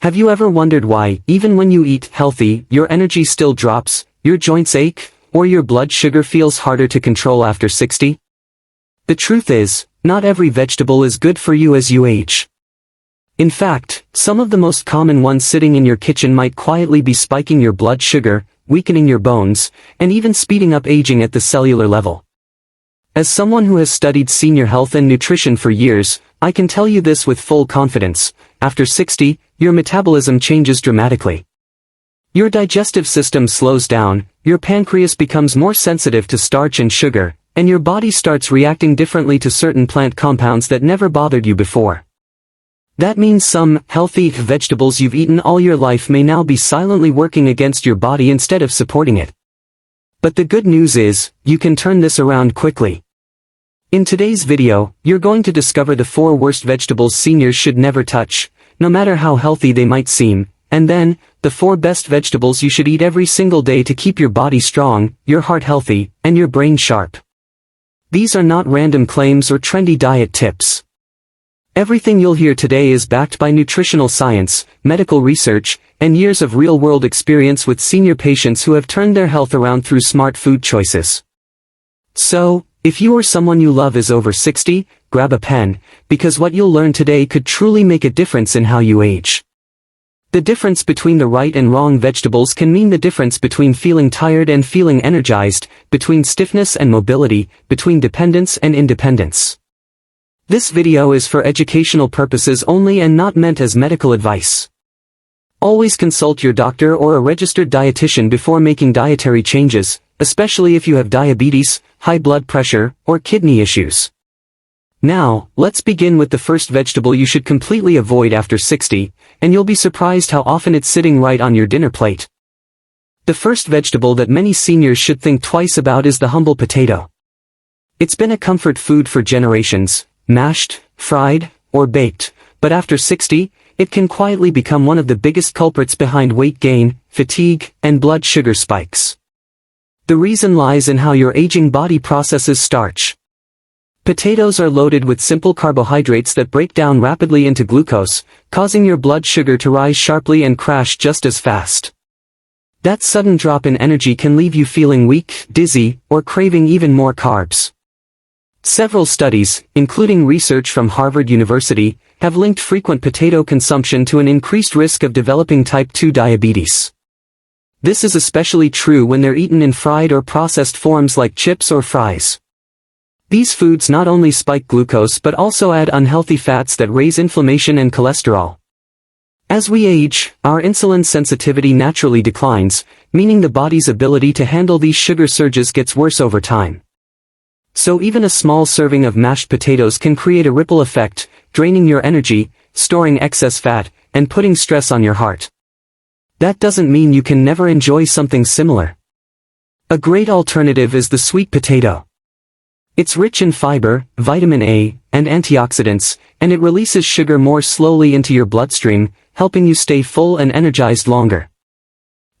Have you ever wondered why, even when you eat healthy, your energy still drops, your joints ache, or your blood sugar feels harder to control after 60? The truth is, not every vegetable is good for you as you age. In fact, some of the most common ones sitting in your kitchen might quietly be spiking your blood sugar, weakening your bones, and even speeding up aging at the cellular level. As someone who has studied senior health and nutrition for years, I can tell you this with full confidence: after 60, your metabolism changes dramatically. Your digestive system slows down, your pancreas becomes more sensitive to starch and sugar, and your body starts reacting differently to certain plant compounds that never bothered you before. That means some healthy vegetables you've eaten all your life may now be silently working against your body instead of supporting it. But the good news is, you can turn this around quickly. In today's video, you're going to discover the 4 worst vegetables seniors should never touch, no matter how healthy they might seem, and then, the 4 best vegetables you should eat every single day to keep your body strong, your heart healthy, and your brain sharp. These are not random claims or trendy diet tips. Everything you'll hear today is backed by nutritional science, medical research, and years of real-world experience with senior patients who have turned their health around through smart food choices. So, if you or someone you love is over 60, grab a pen, because what you'll learn today could truly make a difference in how you age. The difference between the right and wrong vegetables can mean the difference between feeling tired and feeling energized, between stiffness and mobility, between dependence and independence. This video is for educational purposes only and not meant as medical advice. Always consult your doctor or a registered dietitian before making dietary changes, especially if you have diabetes, high blood pressure, or kidney issues. Now, let's begin with the first vegetable you should completely avoid after 60, and you'll be surprised how often it's sitting right on your dinner plate. The first vegetable that many seniors should think twice about is the humble potato. It's been a comfort food for generations, mashed, fried, or baked, but after 60, it can quietly become one of the biggest culprits behind weight gain, fatigue, and blood sugar spikes. The reason lies in how your aging body processes starch. Potatoes are loaded with simple carbohydrates that break down rapidly into glucose, causing your blood sugar to rise sharply and crash just as fast. That sudden drop in energy can leave you feeling weak, dizzy, or craving even more carbs. Several studies, including research from Harvard University, have linked frequent potato consumption to an increased risk of developing type 2 diabetes. This is especially true when they're eaten in fried or processed forms like chips or fries. These foods not only spike glucose but also add unhealthy fats that raise inflammation and cholesterol. As we age, our insulin sensitivity naturally declines, meaning the body's ability to handle these sugar surges gets worse over time. So even a small serving of mashed potatoes can create a ripple effect, draining your energy, storing excess fat, and putting stress on your heart. That doesn't mean you can never enjoy something similar. A great alternative is the sweet potato. It's rich in fiber, vitamin A, and antioxidants, and it releases sugar more slowly into your bloodstream, helping you stay full and energized longer.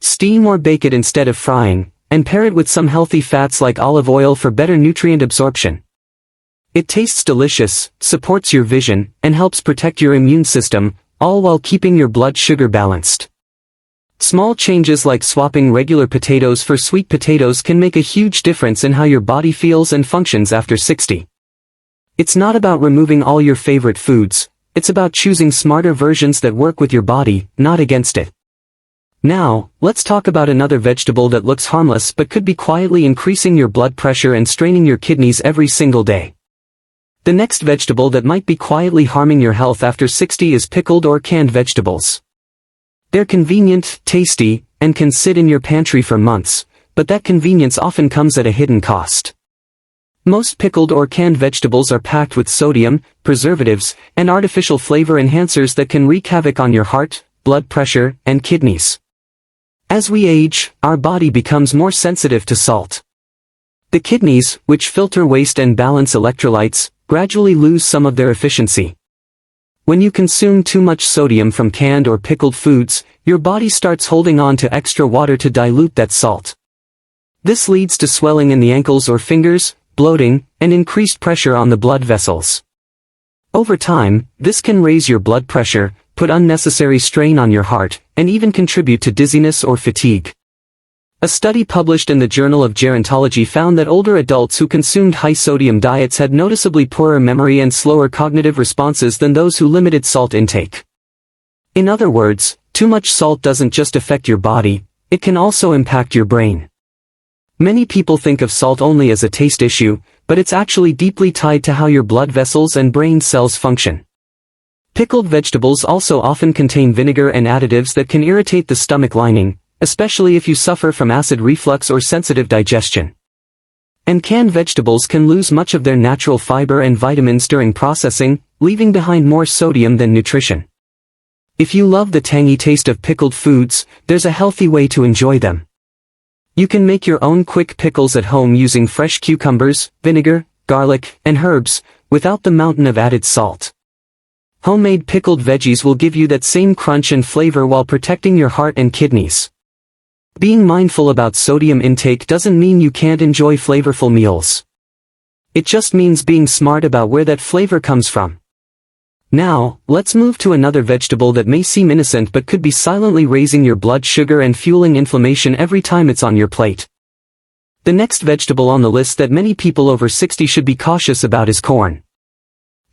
Steam or bake it instead of frying, and pair it with some healthy fats like olive oil for better nutrient absorption. It tastes delicious, supports your vision, and helps protect your immune system, all while keeping your blood sugar balanced. Small changes like swapping regular potatoes for sweet potatoes can make a huge difference in how your body feels and functions after 60. It's not about removing all your favorite foods, it's about choosing smarter versions that work with your body, not against it. Now, let's talk about another vegetable that looks harmless but could be quietly increasing your blood pressure and straining your kidneys every single day. The next vegetable that might be quietly harming your health after 60 is pickled or canned vegetables. They're convenient, tasty, and can sit in your pantry for months, but that convenience often comes at a hidden cost. Most pickled or canned vegetables are packed with sodium, preservatives, and artificial flavor enhancers that can wreak havoc on your heart, blood pressure, and kidneys. As we age, our body becomes more sensitive to salt. The kidneys, which filter waste and balance electrolytes, gradually lose some of their efficiency. When you consume too much sodium from canned or pickled foods, your body starts holding on to extra water to dilute that salt. This leads to swelling in the ankles or fingers, bloating, and increased pressure on the blood vessels. Over time, this can raise your blood pressure, put unnecessary strain on your heart, and even contribute to dizziness or fatigue. A study published in the Journal of Gerontology found that older adults who consumed high-sodium diets had noticeably poorer memory and slower cognitive responses than those who limited salt intake. In other words, too much salt doesn't just affect your body, it can also impact your brain. Many people think of salt only as a taste issue, but it's actually deeply tied to how your blood vessels and brain cells function. Pickled vegetables also often contain vinegar and additives that can irritate the stomach lining, especially if you suffer from acid reflux or sensitive digestion. And canned vegetables can lose much of their natural fiber and vitamins during processing, leaving behind more sodium than nutrition. If you love the tangy taste of pickled foods, there's a healthy way to enjoy them. You can make your own quick pickles at home using fresh cucumbers, vinegar, garlic, and herbs, without the mountain of added salt. Homemade pickled veggies will give you that same crunch and flavor while protecting your heart and kidneys. Being mindful about sodium intake doesn't mean you can't enjoy flavorful meals. It just means being smart about where that flavor comes from. Now, let's move to another vegetable that may seem innocent but could be silently raising your blood sugar and fueling inflammation every time it's on your plate. The next vegetable on the list that many people over 60 should be cautious about is corn.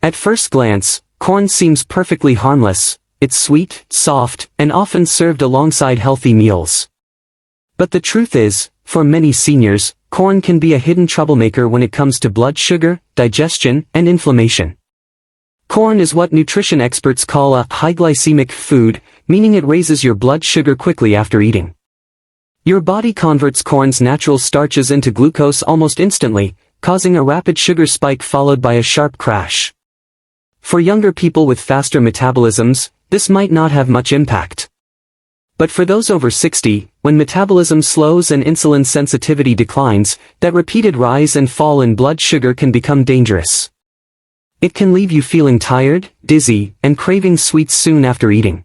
At first glance, corn seems perfectly harmless. It's sweet, soft, and often served alongside healthy meals. But the truth is, for many seniors, corn can be a hidden troublemaker when it comes to blood sugar, digestion, and inflammation. Corn is what nutrition experts call a high glycemic food, meaning it raises your blood sugar quickly after eating. Your body converts corn's natural starches into glucose almost instantly, causing a rapid sugar spike followed by a sharp crash. For younger people with faster metabolisms, this might not have much impact. But for those over 60, when metabolism slows and insulin sensitivity declines, that repeated rise and fall in blood sugar can become dangerous. It can leave you feeling tired, dizzy, and craving sweets soon after eating.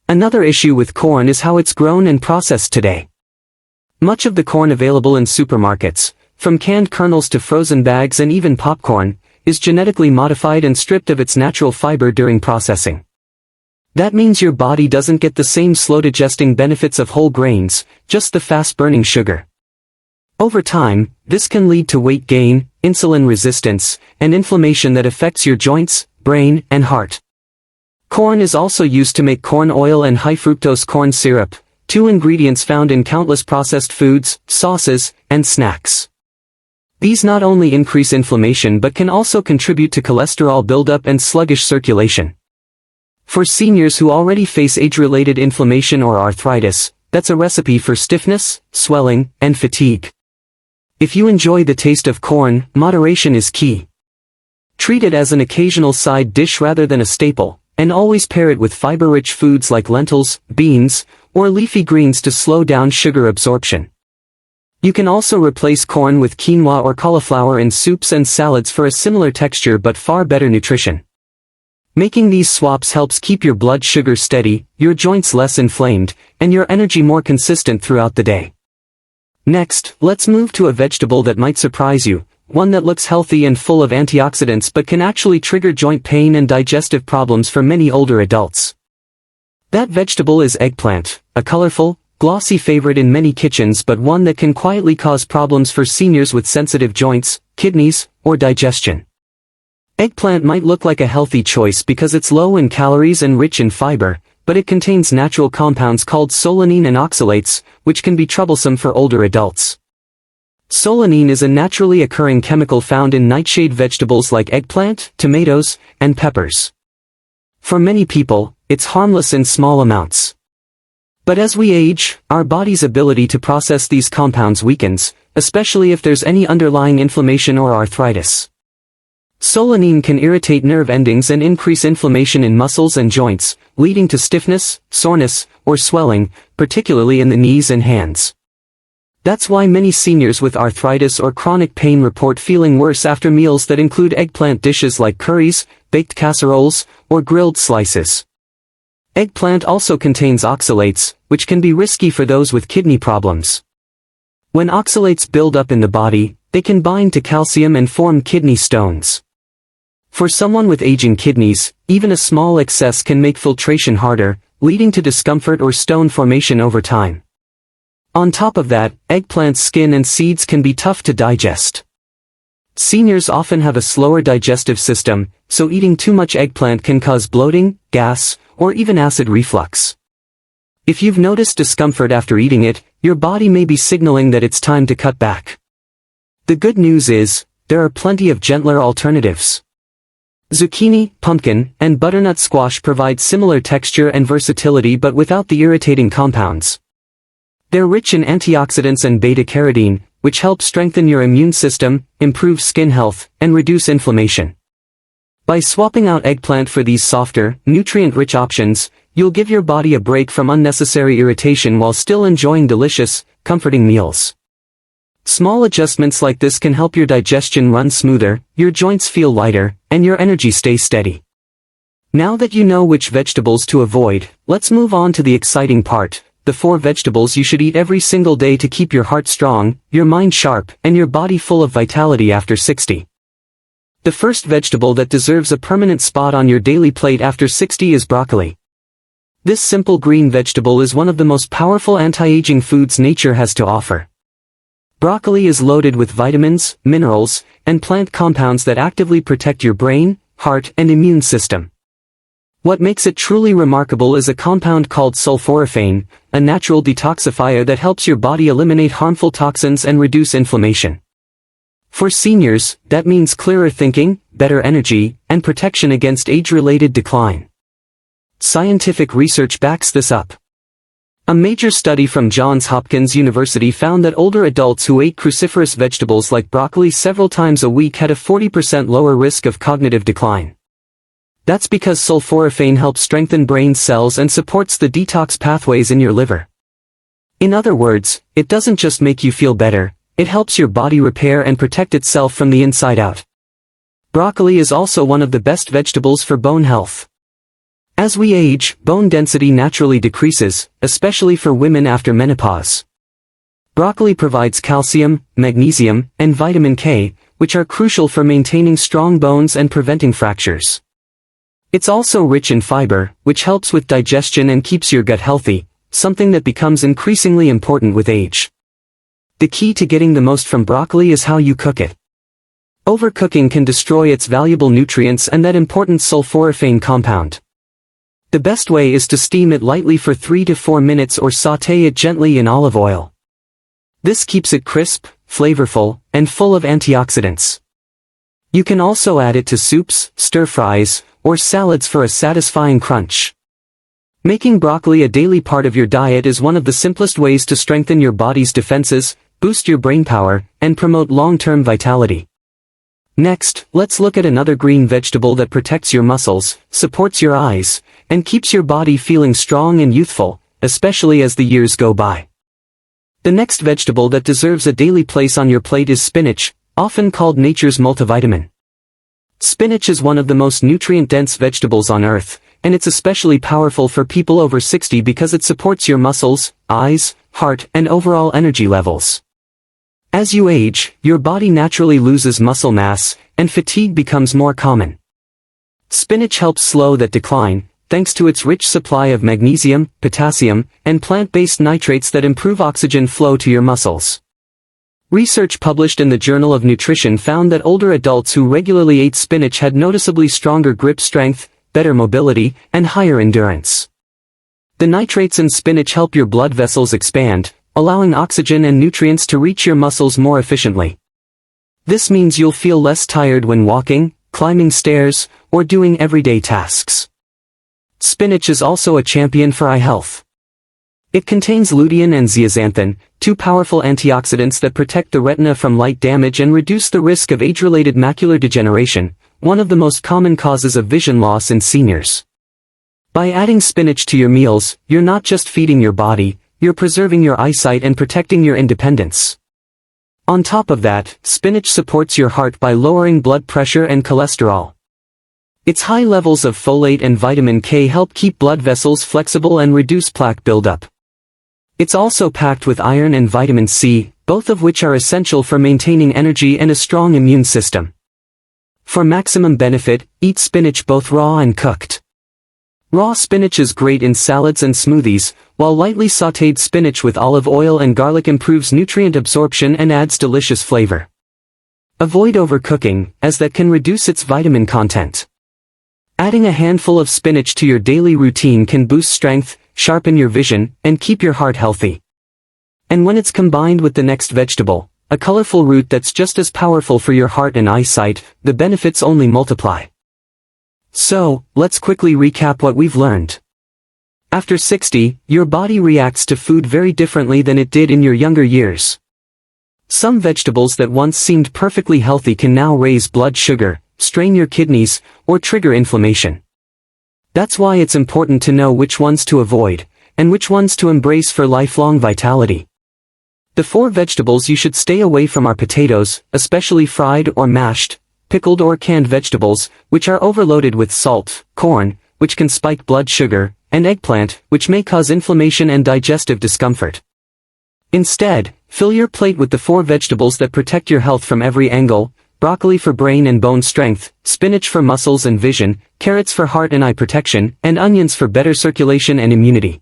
Another issue with corn is how it's grown and processed today. Much of the corn available in supermarkets, from canned kernels to frozen bags and even popcorn, is genetically modified and stripped of its natural fiber during processing. That means your body doesn't get the same slow-digesting benefits of whole grains, just the fast-burning sugar. Over time, this can lead to weight gain, insulin resistance, and inflammation that affects your joints, brain, and heart. Corn is also used to make corn oil and high-fructose corn syrup, two ingredients found in countless processed foods, sauces, and snacks. These not only increase inflammation but can also contribute to cholesterol buildup and sluggish circulation. For seniors who already face age-related inflammation or arthritis, that's a recipe for stiffness, swelling, and fatigue. If you enjoy the taste of corn, moderation is key. Treat it as an occasional side dish rather than a staple, and always pair it with fiber-rich foods like lentils, beans, or leafy greens to slow down sugar absorption. You can also replace corn with quinoa or cauliflower in soups and salads for a similar texture but far better nutrition. Making these swaps helps keep your blood sugar steady, your joints less inflamed, and your energy more consistent throughout the day. Next, let's move to a vegetable that might surprise you, one that looks healthy and full of antioxidants but can actually trigger joint pain and digestive problems for many older adults. That vegetable is eggplant, a colorful, glossy favorite in many kitchens but one that can quietly cause problems for seniors with sensitive joints, kidneys, or digestion. Eggplant might look like a healthy choice because it's low in calories and rich in fiber, but it contains natural compounds called solanine and oxalates, which can be troublesome for older adults. Solanine is a naturally occurring chemical found in nightshade vegetables like eggplant, tomatoes, and peppers. For many people, it's harmless in small amounts. But as we age, our body's ability to process these compounds weakens, especially if there's any underlying inflammation or arthritis. Solanine can irritate nerve endings and increase inflammation in muscles and joints, leading to stiffness, soreness, or swelling, particularly in the knees and hands. That's why many seniors with arthritis or chronic pain report feeling worse after meals that include eggplant dishes like curries, baked casseroles, or grilled slices. Eggplant also contains oxalates, which can be risky for those with kidney problems. When oxalates build up in the body, they can bind to calcium and form kidney stones. For someone with aging kidneys, even a small excess can make filtration harder, leading to discomfort or stone formation over time. On top of that, eggplant's skin and seeds can be tough to digest. Seniors often have a slower digestive system, so eating too much eggplant can cause bloating, gas, or even acid reflux. If you've noticed discomfort after eating it, your body may be signaling that it's time to cut back. The good news is, there are plenty of gentler alternatives. Zucchini, pumpkin, and butternut squash provide similar texture and versatility but without the irritating compounds. They're rich in antioxidants and beta-carotene, which help strengthen your immune system, improve skin health, and reduce inflammation. By swapping out eggplant for these softer, nutrient-rich options, you'll give your body a break from unnecessary irritation while still enjoying delicious, comforting meals. Small adjustments like this can help your digestion run smoother, your joints feel lighter, and your energy stay steady. Now that you know which vegetables to avoid, let's move on to the exciting part, the 4 vegetables you should eat every single day to keep your heart strong, your mind sharp, and your body full of vitality after 60. The first vegetable that deserves a permanent spot on your daily plate after 60 is broccoli. This simple green vegetable is one of the most powerful anti-aging foods nature has to offer. Broccoli is loaded with vitamins, minerals, and plant compounds that actively protect your brain, heart, and immune system. What makes it truly remarkable is a compound called sulforaphane, a natural detoxifier that helps your body eliminate harmful toxins and reduce inflammation. For seniors, that means clearer thinking, better energy, and protection against age-related decline. Scientific research backs this up. A major study from Johns Hopkins University found that older adults who ate cruciferous vegetables like broccoli several times a week had a 40% lower risk of cognitive decline. That's because sulforaphane helps strengthen brain cells and supports the detox pathways in your liver. In other words, it doesn't just make you feel better, it helps your body repair and protect itself from the inside out. Broccoli is also one of the best vegetables for bone health. As we age, bone density naturally decreases, especially for women after menopause. Broccoli provides calcium, magnesium, and vitamin K, which are crucial for maintaining strong bones and preventing fractures. It's also rich in fiber, which helps with digestion and keeps your gut healthy, something that becomes increasingly important with age. The key to getting the most from broccoli is how you cook it. Overcooking can destroy its valuable nutrients and that important sulforaphane compound. The best way is to steam it lightly for 3 to 4 minutes or sauté it gently in olive oil. This keeps it crisp, flavorful, and full of antioxidants. You can also add it to soups, stir-fries, or salads for a satisfying crunch. Making broccoli a daily part of your diet is one of the simplest ways to strengthen your body's defenses, boost your brain power, and promote long-term vitality. Next, let's look at another green vegetable that protects your muscles, supports your eyes, and keeps your body feeling strong and youthful, especially as the years go by. The next vegetable that deserves a daily place on your plate is spinach, often called nature's multivitamin. Spinach is one of the most nutrient-dense vegetables on earth, and it's especially powerful for people over 60 because it supports your muscles, eyes, heart, and overall energy levels. As you age, your body naturally loses muscle mass, and fatigue becomes more common. Spinach helps slow that decline, thanks to its rich supply of magnesium, potassium, and plant-based nitrates that improve oxygen flow to your muscles. Research published in the Journal of Nutrition found that older adults who regularly ate spinach had noticeably stronger grip strength, better mobility, and higher endurance. The nitrates in spinach help your blood vessels expand, allowing oxygen and nutrients to reach your muscles more efficiently. This means you'll feel less tired when walking, climbing stairs, or doing everyday tasks. Spinach is also a champion for eye health. It contains lutein and zeaxanthin, 2 powerful antioxidants that protect the retina from light damage and reduce the risk of age-related macular degeneration, one of the most common causes of vision loss in seniors. By adding spinach to your meals, you're not just feeding your body, you're preserving your eyesight and protecting your independence. On top of that, spinach supports your heart by lowering blood pressure and cholesterol. Its high levels of folate and vitamin K help keep blood vessels flexible and reduce plaque buildup. It's also packed with iron and vitamin C, both of which are essential for maintaining energy and a strong immune system. For maximum benefit, eat spinach both raw and cooked. Raw spinach is great in salads and smoothies, while lightly sautéed spinach with olive oil and garlic improves nutrient absorption and adds delicious flavor. Avoid overcooking, as that can reduce its vitamin content. Adding a handful of spinach to your daily routine can boost strength, sharpen your vision, and keep your heart healthy. And when it's combined with the next vegetable, a colorful root that's just as powerful for your heart and eyesight, the benefits only multiply. So, let's quickly recap what we've learned. After 60, your body reacts to food very differently than it did in your younger years. Some vegetables that once seemed perfectly healthy can now raise blood sugar, strain your kidneys, or trigger inflammation. That's why it's important to know which ones to avoid, and which ones to embrace for lifelong vitality. The 4 vegetables you should stay away from are potatoes, especially fried or mashed, pickled or canned vegetables, which are overloaded with salt, corn, which can spike blood sugar, and eggplant, which may cause inflammation and digestive discomfort. Instead, fill your plate with the 4 vegetables that protect your health from every angle: broccoli for brain and bone strength, spinach for muscles and vision, carrots for heart and eye protection, and onions for better circulation and immunity.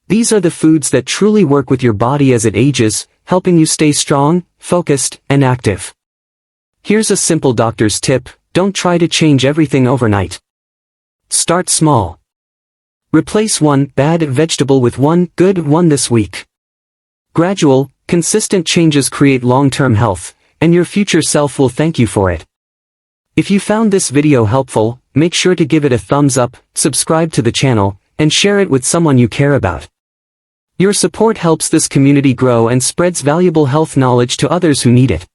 These are the foods that truly work with your body as it ages, helping you stay strong, focused, and active. Here's a simple doctor's tip: don't try to change everything overnight. Start small. Replace one bad vegetable with one good one this week. Gradual, consistent changes create long-term health, and your future self will thank you for it. If you found this video helpful, make sure to give it a thumbs up, subscribe to the channel, and share it with someone you care about. Your support helps this community grow and spreads valuable health knowledge to others who need it.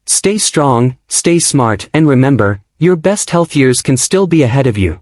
Stay strong, stay smart, and remember, your best health years can still be ahead of you.